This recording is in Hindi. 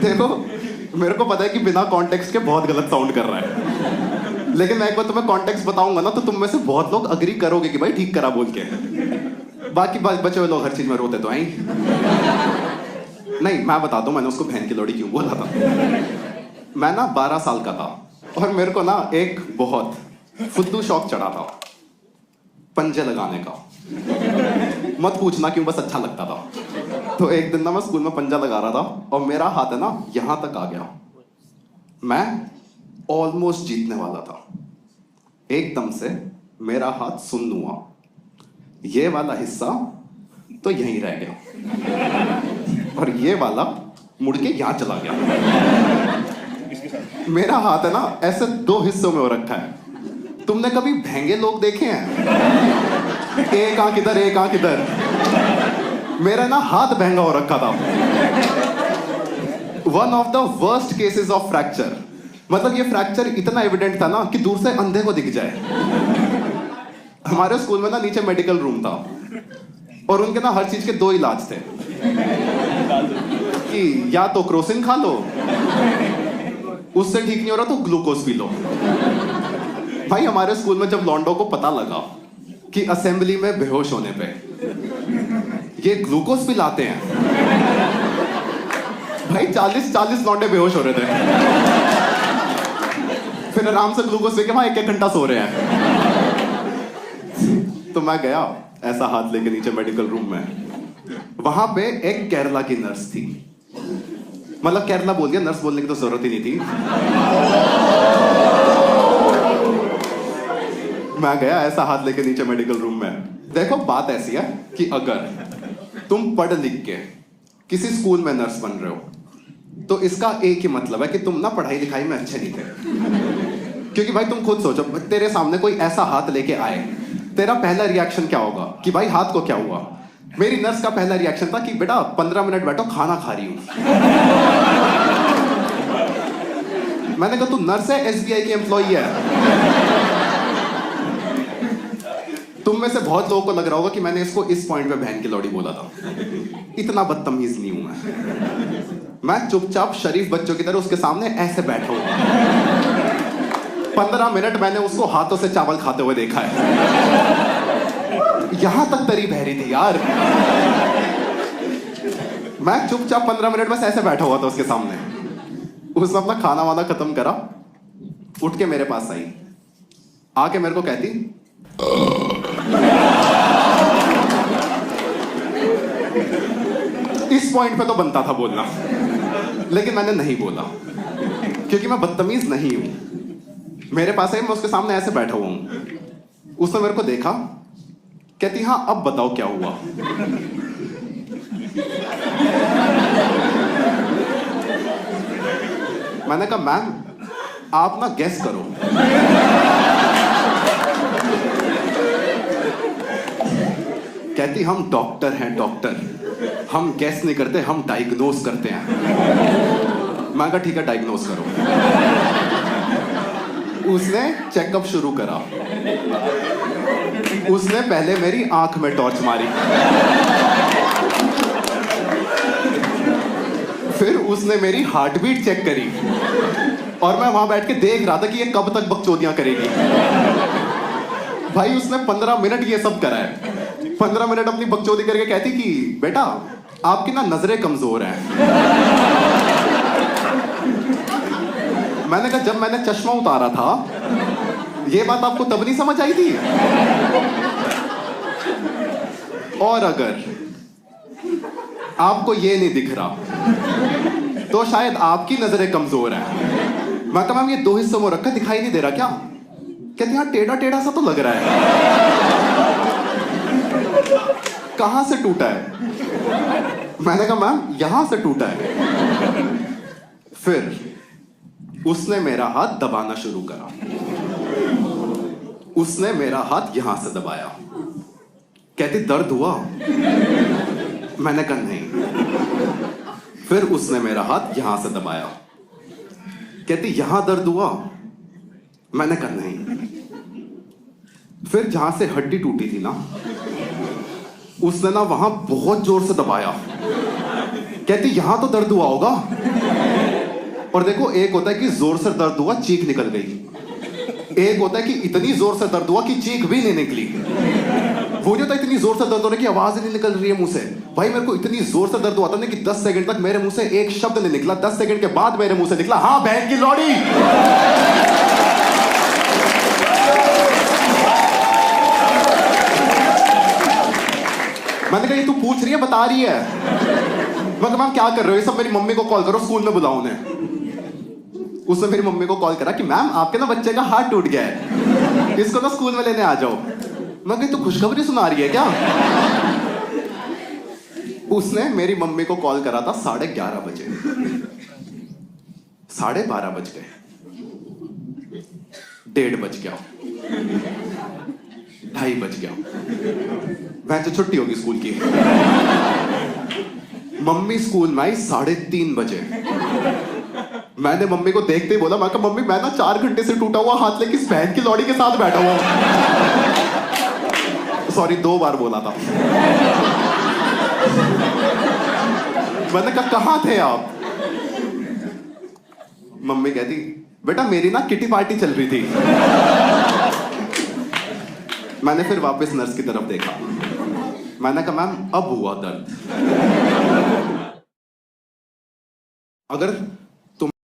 देखो, मेरे को पता है कि बिना कॉन्टेक्स्ट के बहुत गलत साउंड कर रहा है, लेकिन मैं एक बार तुम्हें कॉन्टेक्स्ट बताऊंगा ना, तो तुम में से बहुत लोग अग्री करोगे कि भाई ठीक करा बोल के। बाकी बचे हुए लोग हर चीज में रोते तो हैं। नहीं, मैं बता दूं मैंने उसको बहन की लोड़ी क्यों बोला था। मैं ना 12 साल का था और मेरे को ना एक बहुत फुद्दू शौक चढ़ा था पंजे लगाने का। मत पूछना क्यों, बस अच्छा लगता था। तो एक दिन ना मैं स्कूल में पंजा लगा रहा था और मेरा हाथ है ना यहां तक आ गया। मैं ऑलमोस्ट जीतने वाला था, एकदम से मेरा हाथ सुन्न हुआ। ये वाला हिस्सा तो यहीं रह गया और ये वाला मुड़ के यहां चला गया। मेरा हाथ है ना ऐसे 2 हिस्सों में हो रखा है। तुमने कभी भैंगे लोग देखे हैं? एक आंख इधर एक आंख इधर। मेरा ना हाथ भैंगा हो रखा था। One of the worst cases of fracture. मतलब ये फ्रैक्चर इतना एविडेंट था ना कि दूर से अंधे को दिख जाए। हमारे स्कूल में ना नीचे मेडिकल रूम था और उनके ना हर चीज के 2 इलाज थे कि या तो क्रोसिन खा लो, उससे ठीक नहीं हो रहा तो ग्लूकोज पी लो। भाई हमारे स्कूल में जब लॉन्डो को पता लगा कि असेंबली में बेहोश होने पे ये ग्लूकोज पिलाते हैं, भाई 40 लौंडे बेहोश हो रहे थे। फिर आराम से ग्लूकोज लेके वहां 1-1 घंटा सो रहे हैं। तो मैं गया ऐसा हाथ लेके नीचे मेडिकल रूम में। वहां पे एक केरला की नर्स थी। मतलब केरला बोल दिया, नर्स बोलने की तो जरूरत ही नहीं थी। मैं गया ऐसा हाथ लेके नीचे मेडिकल रूम में। देखो बात ऐसी है कि अगर तुम पढ़ लिख के किसी स्कूल में नर्स बन रहे हो तो इसका एक ही मतलब है कि तुम ना पढ़ाई लिखाई में अच्छे नहीं थे। क्योंकि भाई तुम खुद सोचो, तेरे सामने कोई ऐसा हाथ लेके आए, तेरा पहला रिएक्शन क्या होगा कि भाई हाथ को क्या हुआ? मेरी नर्स का पहला रिएक्शन था कि बेटा 15 मिनट बैठो, खाना खा रही हूं। मैंने कहा तू नर्स है, एसबीआई की एम्प्लॉई है? तुम में से बहुत लोगों को लग रहा होगा कि मैंने इसको इस पॉइंट पे बहन की लौड़ी बोला था। इतना बदतमीज नहीं हूं मैं चुपचाप शरीफ बच्चों की तरह उसके सामने ऐसे बैठा हूं। 15 मिनट मैंने उसको हाथों से चावल खाते हुए देखा है। यहां तक तरी बहरी थी यार। मैं चुपचाप 15 मिनट बस ऐसे बैठा हुआ था उसके सामने। उसने अपना खाना वाना खत्म करा, उठ के मेरे पास आई, आके मेरे को कहती इस पॉइंट पे तो बनता था बोलना, लेकिन मैंने नहीं बोला क्योंकि मैं बदतमीज नहीं हूं। मेरे पास आई, मैं उसके सामने ऐसे बैठा हुआ हूं। उसने मेरे को देखा, कहती हाँ अब बताओ क्या हुआ। मैंने कहा मैम आप ना गेस करो। कहती हम डॉक्टर हैं डॉक्टर, हम गेस नहीं करते, हम डायग्नोस करते हैं। मैं कहा ठीक है डायग्नोस करो। उसने चेकअप शुरू करा। उसने पहले मेरी आंख में टॉर्च मारी, फिर उसने मेरी हार्ट बीट चेक करी और मैं वहां बैठ के देख रहा था कि ये कब तक बकचोदियां करेगी। भाई उसने 15 मिनट ये सब करा है। 15 मिनट अपनी बकचोदी करके कहती कि बेटा आपकी ना नजरें कमजोर हैं। मैंने कहा जब मैंने चश्मा उतारा था ये बात आपको तब नहीं समझ आई थी? और अगर आपको ये नहीं दिख रहा तो शायद आपकी नजरें कमजोर हैं। मैं कहा मैम ये 2 हिस्सों में रखा, दिखाई नहीं दे रहा क्या? कहती हाँ टेढ़ा टेढ़ा सा तो लग रहा है। कहां से टूटा है? मैंने कहा मैम यहां से टूटा है। फिर उसने मेरा हाथ दबाना शुरू करा। उसने मेरा हाथ यहां से दबाया। कहती दर्द हुआ? मैंने कहा नहीं। फिर उसने मेरा हाथ यहां से दबाया। कहती यहां दर्द हुआ? मैंने कहा नहीं। फिर जहां से हड्डी टूटी थी ना उसने ना वहां बहुत जोर से दबाया। कहती यहां तो दर्द हुआ होगा? और देखो, एक होता है कि जोर से दर्द हुआ, चीख निकल गई। एक होता है कि इतनी जोर से दर्द हुआ कि चीख भी नहीं निकली। वो जो था इतनी जोर से दर्द होने की आवाज ही नहीं निकल रही है मुंह से। भाई मेरे को इतनी जोर से दर्द हुआ था ना कि 10 सेकंड तक मेरे मुंह से एक शब्द नहीं निकला। 10 सेकंड के बाद मेरे मुंह से निकला, हाँ बहन की लौड़ी। मैंने कहा ये तू पूछ रही है, बता रही है? मैं कहा मैम क्या कर रहे हो? ये सब मेरी मम्मी को कॉल करो, स्कूल में बुलाओ उन्हें। उसने मेरी मम्मी को कॉल करा कि मैम आपके ना बच्चे का हाथ टूट गया है, इसको ना स्कूल में लेने आ जाओ। मैं कही तू खुशखबरी सुना रही है क्या? उसने मेरी मम्मी को कॉल करा था 11:30 बजे। 12:30 बज गए, 1:30 बज गया, 2:30 बज गया, वह तो छुट्टी होगी स्कूल की। मम्मी स्कूल में आई 3:30 बजे। मैंने मम्मी को देखते ही बोला, मैं कहा मम्मी मैं ना 4 घंटे से टूटा हुआ हाथ लेके इस बहन की लौड़ी के साथ बैठा हुआ। सॉरी, 2 बार बोला था। मैंने कहा कहां थे आप? मम्मी कहती बेटा मेरी ना किटी पार्टी चल रही थी। मैंने फिर वापस नर्स की तरफ देखा। मैंने कहा मैम अब हुआ दर्द। अगर